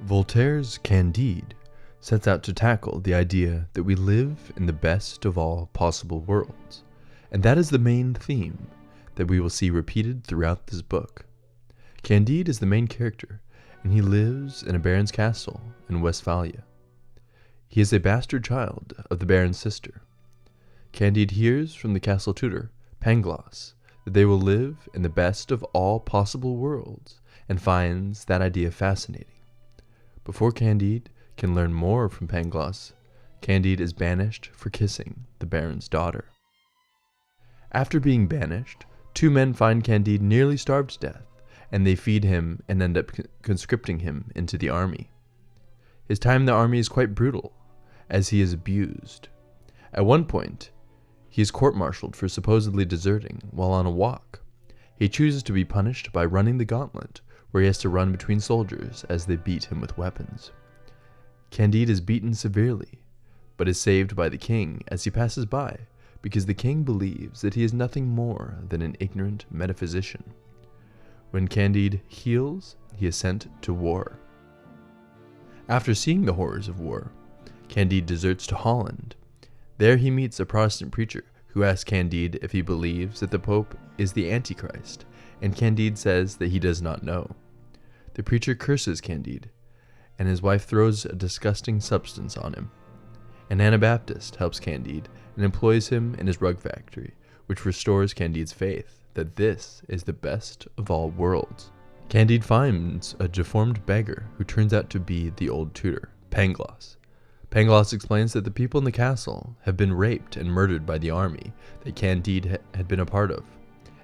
Voltaire's Candide sets out to tackle the idea that we live in the best of all possible worlds, and that is the main theme that we will see repeated throughout this book. Candide is the main character, and he lives in a baron's castle in Westphalia. He is a bastard child of the baron's sister. Candide hears from the castle tutor, Pangloss, that they will live in the best of all possible worlds, and finds that idea fascinating. Before Candide can learn more from Pangloss, Candide is banished for kissing the baron's daughter. After being banished, two men find Candide nearly starved to death, and they feed him and end up conscripting him into the army. His time in the army is quite brutal, as he is abused. At one point, he is court-martialed for supposedly deserting while on a walk. He chooses to be punished by running the gauntlet, where he has to run between soldiers as they beat him with weapons. Candide is beaten severely, but is saved by the king as he passes by, because the king believes that he is nothing more than an ignorant metaphysician. When Candide heals, he is sent to war. After seeing the horrors of war, Candide deserts to Holland. There he meets a Protestant preacher who asks Candide if he believes that the Pope is the Antichrist, and Candide says that he does not know. The preacher curses Candide, and his wife throws a disgusting substance on him. An Anabaptist helps Candide and employs him in his rug factory, which restores Candide's faith that this is the best of all worlds. Candide finds a deformed beggar who turns out to be the old tutor, Pangloss. Pangloss explains that the people in the castle have been raped and murdered by the army that Candide had been a part of.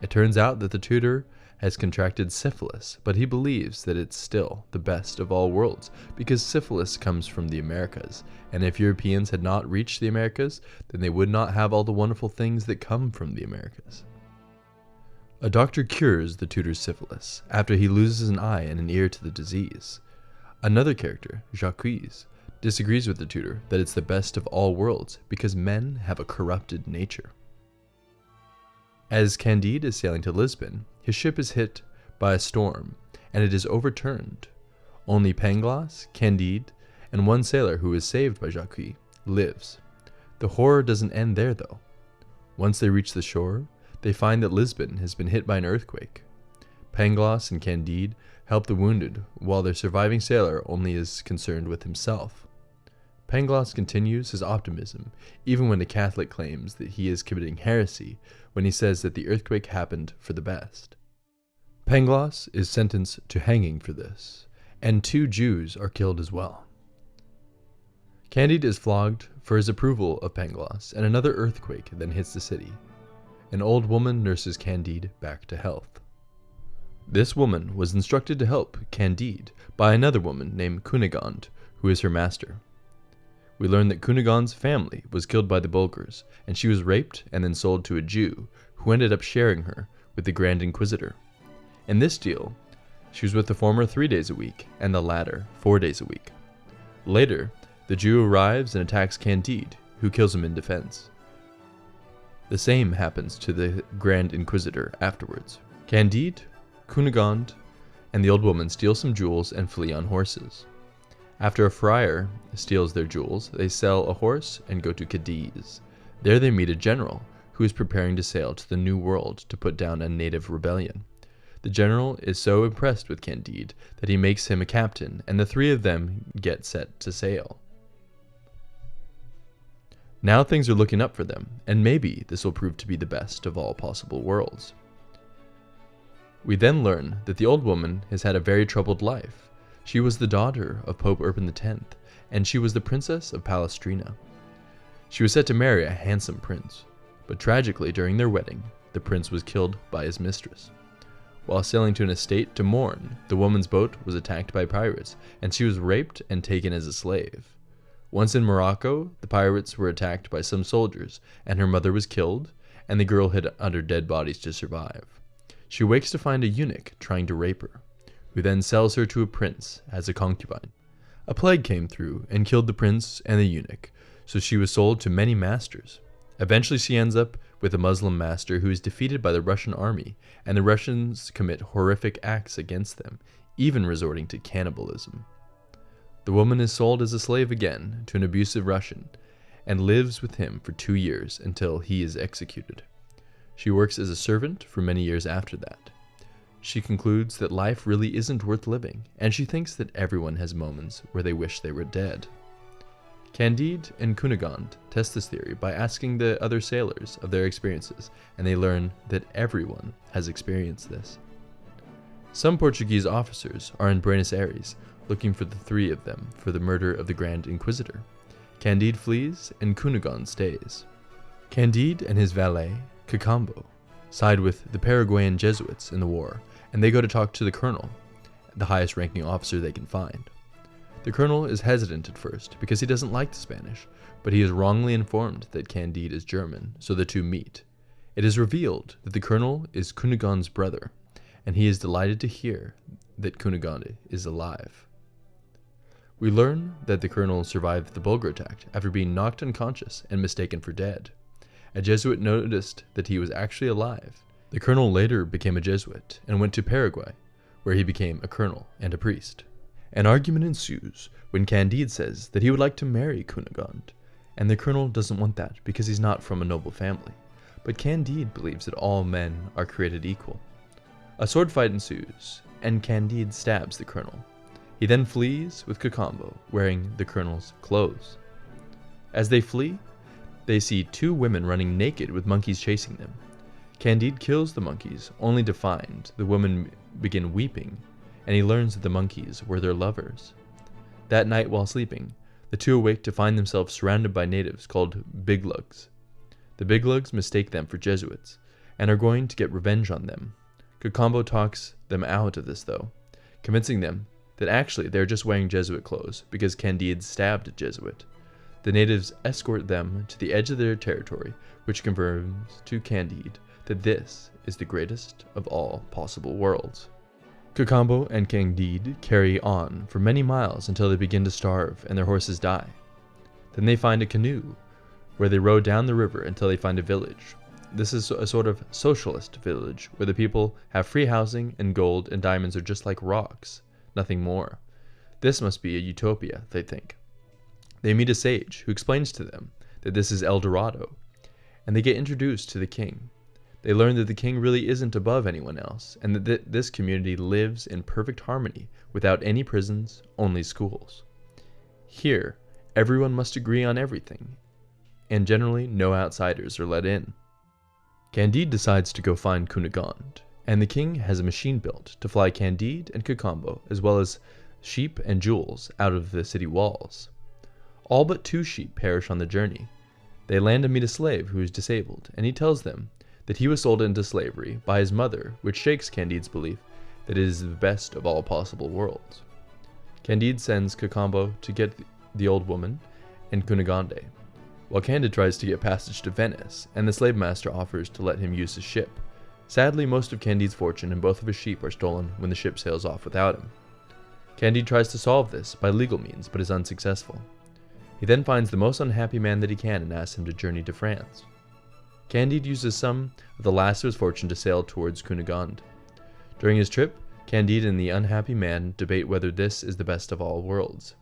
It turns out that the tutor has contracted syphilis, but he believes that it's still the best of all worlds because syphilis comes from the Americas, and if Europeans had not reached the Americas, then they would not have all the wonderful things that come from the Americas. A doctor cures the tutor's syphilis after he loses an eye and an ear to the disease. Another character, Jacques, disagrees with the tutor that it's the best of all worlds because men have a corrupted nature. As Candide is sailing to Lisbon, his ship is hit by a storm, and it is overturned. Only Pangloss, Candide, and one sailor who is saved by Jacques lives. The horror doesn't end there, though. Once they reach the shore, they find that Lisbon has been hit by an earthquake. Pangloss and Candide help the wounded, while their surviving sailor only is concerned with himself. Pangloss continues his optimism, even when a Catholic claims that he is committing heresy when he says that the earthquake happened for the best. Pangloss is sentenced to hanging for this, and 2 Jews are killed as well. Candide is flogged for his approval of Pangloss, and another earthquake then hits the city. An old woman nurses Candide back to health. This woman was instructed to help Candide by another woman named Cunegonde, who is her master. We learn that Cunegonde's family was killed by the Bulgars, and she was raped and then sold to a Jew, who ended up sharing her with the Grand Inquisitor. In this deal, she was with the former 3 days a week, and the latter 4 days a week. Later, the Jew arrives and attacks Candide, who kills him in defense. The same happens to the Grand Inquisitor afterwards. Candide, Cunegonde, and the old woman steal some jewels and flee on horses. After a friar steals their jewels, they sell a horse and go to Cadiz. There they meet a general who is preparing to sail to the New World to put down a native rebellion. The general is so impressed with Candide that he makes him a captain, and the 3 of them get set to sail. Now things are looking up for them, and maybe this will prove to be the best of all possible worlds. We then learn that the old woman has had a very troubled life. She was the daughter of Pope Urban X, and she was the princess of Palestrina. She was set to marry a handsome prince, but tragically during their wedding, the prince was killed by his mistress. While sailing to an estate to mourn, the woman's boat was attacked by pirates, and she was raped and taken as a slave. Once in Morocco, the pirates were attacked by some soldiers, and her mother was killed, and the girl hid under dead bodies to survive. She wakes to find a eunuch trying to rape her, who then sells her to a prince as a concubine. A plague came through and killed the prince and the eunuch, so she was sold to many masters. Eventually she ends up with a Muslim master who is defeated by the Russian army, and the Russians commit horrific acts against them, even resorting to cannibalism. The woman is sold as a slave again to an abusive Russian and lives with him for 2 years until he is executed. She works as a servant for many years after that. She concludes that life really isn't worth living, and she thinks that everyone has moments where they wish they were dead. Candide and Cunegonde test this theory by asking the other sailors of their experiences, and they learn that everyone has experienced this. Some Portuguese officers are in Buenos Aires looking for the 3 of them for the murder of the Grand Inquisitor. Candide flees and Cunegonde stays. Candide and his valet, Cacambo, side with the Paraguayan Jesuits in the war, and they go to talk to the colonel, the highest ranking officer they can find. The colonel is hesitant at first because he doesn't like the Spanish, but he is wrongly informed that Candide is German, so the two meet. It is revealed that the colonel is Cunegonde's brother, and he is delighted to hear that Cunegonde is alive. We learn that the colonel survived the Bulgar attack after being knocked unconscious and mistaken for dead. A Jesuit noticed that he was actually alive. The colonel later became a Jesuit and went to Paraguay, where he became a colonel and a priest. An argument ensues when Candide says that he would like to marry Cunegonde, and the colonel doesn't want that because he's not from a noble family. But Candide believes that all men are created equal. A sword fight ensues, and Candide stabs the colonel. He then flees with Cacambo, wearing the colonel's clothes. As they flee, they see 2 women running naked with monkeys chasing them. Candide kills the monkeys, only to find the women begin weeping, and he learns that the monkeys were their lovers. That night while sleeping, the 2 awake to find themselves surrounded by natives called Biglugs. The Biglugs mistake them for Jesuits, and are going to get revenge on them. Cacambo talks them out of this though, convincing them that actually they're just wearing Jesuit clothes because Candide stabbed a Jesuit. The natives escort them to the edge of their territory, which confirms to Candide that this is the greatest of all possible worlds. Cacambo and Candide carry on for many miles until they begin to starve and their horses die. Then they find a canoe, where they row down the river until they find a village. This is a sort of socialist village, where the people have free housing and gold and diamonds are just like rocks, nothing more. This must be a utopia, they think. They meet a sage who explains to them that this is El Dorado, and they get introduced to the king. They learn that the king really isn't above anyone else, and that this community lives in perfect harmony without any prisons, only schools. Here, everyone must agree on everything, and generally no outsiders are let in. Candide decides to go find Cunegonde, and the king has a machine built to fly Candide and Cacambo, as well as sheep and jewels, out of the city walls. All but 2 sheep perish on the journey. They land and meet a slave who is disabled, and he tells them that he was sold into slavery by his mother, which shakes Candide's belief that it is the best of all possible worlds. Candide sends Cacambo to get the old woman and Cunegonde, while Candide tries to get passage to Venice, and the slave master offers to let him use his ship. Sadly, most of Candide's fortune and both of his sheep are stolen when the ship sails off without him. Candide tries to solve this by legal means, but is unsuccessful. He then finds the most unhappy man that he can and asks him to journey to France. Candide uses some of the last of his fortune to sail towards Cunegonde. During his trip, Candide and the unhappy man debate whether this is the best of all worlds.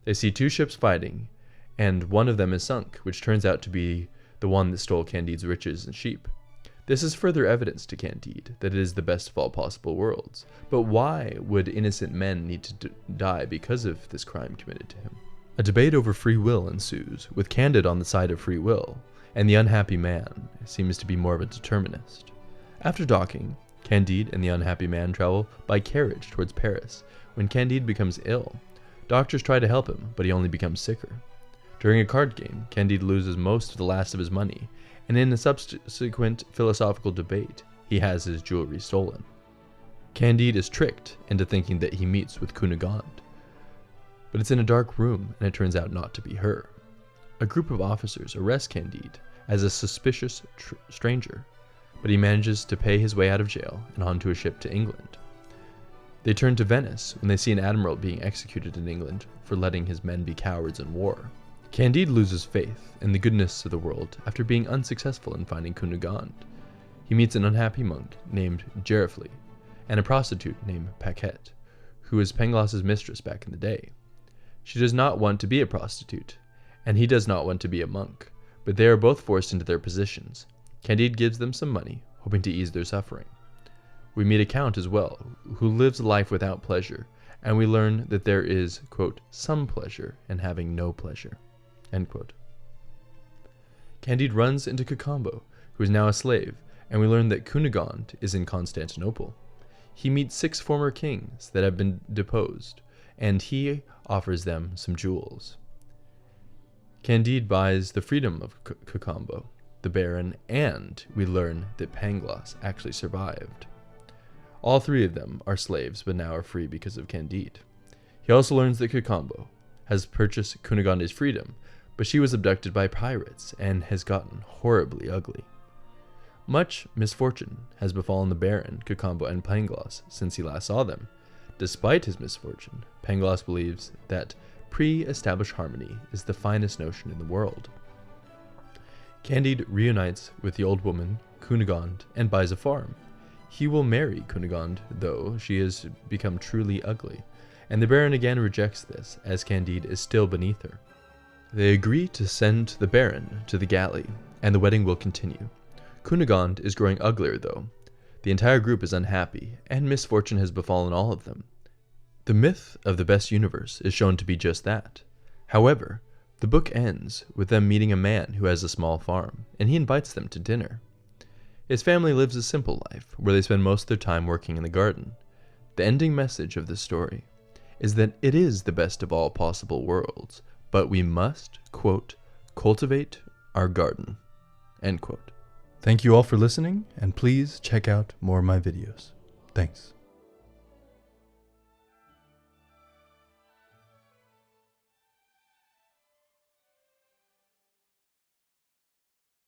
They see 2 ships fighting, and one of them is sunk, which turns out to be the one that stole Candide's riches and sheep. This is further evidence to Candide that it is the best of all possible worlds. But why would innocent men need to die because of this crime committed to him? A debate over free will ensues, with Candide on the side of free will, and the unhappy man seems to be more of a determinist. After docking, Candide and the unhappy man travel by carriage towards Paris. When Candide becomes ill, doctors try to help him, but he only becomes sicker. During a card game, Candide loses most of the last of his money, and in a subsequent philosophical debate, he has his jewelry stolen. Candide is tricked into thinking that he meets with Cunegonde, but it's in a dark room, and it turns out not to be her. A group of officers arrest Candide as a suspicious stranger, but he manages to pay his way out of jail and onto a ship to England. They turn to Venice when they see an admiral being executed in England for letting his men be cowards in war. Candide loses faith in the goodness of the world after being unsuccessful in finding Cunegonde. He meets an unhappy monk named Giroflée and a prostitute named Paquette, who was Pangloss's mistress back in the day. She does not want to be a prostitute, and he does not want to be a monk, but they are both forced into their positions. Candide gives them some money, hoping to ease their suffering. We meet a count as well, who lives life without pleasure, and we learn that there is, quote, some pleasure in having no pleasure, end quote. Candide runs into Cacambo, who is now a slave, and we learn that Cunegonde is in Constantinople. He meets 6 former kings that have been deposed, and he offers them some jewels. Candide buys the freedom of Cacambo, the baron, and we learn that Pangloss actually survived. All 3 of them are slaves, but now are free because of Candide. He also learns that Cacambo has purchased Cunegonde's freedom, but she was abducted by pirates and has gotten horribly ugly. Much misfortune has befallen the baron, Cacambo, and Pangloss since he last saw them. Despite his misfortune, Pangloss believes that pre-established harmony is the finest notion in the world. Candide reunites with the old woman, Cunegonde, and buys a farm. He will marry Cunegonde, though she has become truly ugly, and the baron again rejects this, as Candide is still beneath her. They agree to send the baron to the galley, and the wedding will continue. Cunegonde is growing uglier, though. The entire group is unhappy, and misfortune has befallen all of them. The myth of the best universe is shown to be just that. However, the book ends with them meeting a man who has a small farm, and he invites them to dinner. His family lives a simple life, where they spend most of their time working in the garden. The ending message of this story is that it is the best of all possible worlds, but we must, quote, cultivate our garden, end quote. Thank you all for listening, and please check out more of my videos. Thanks.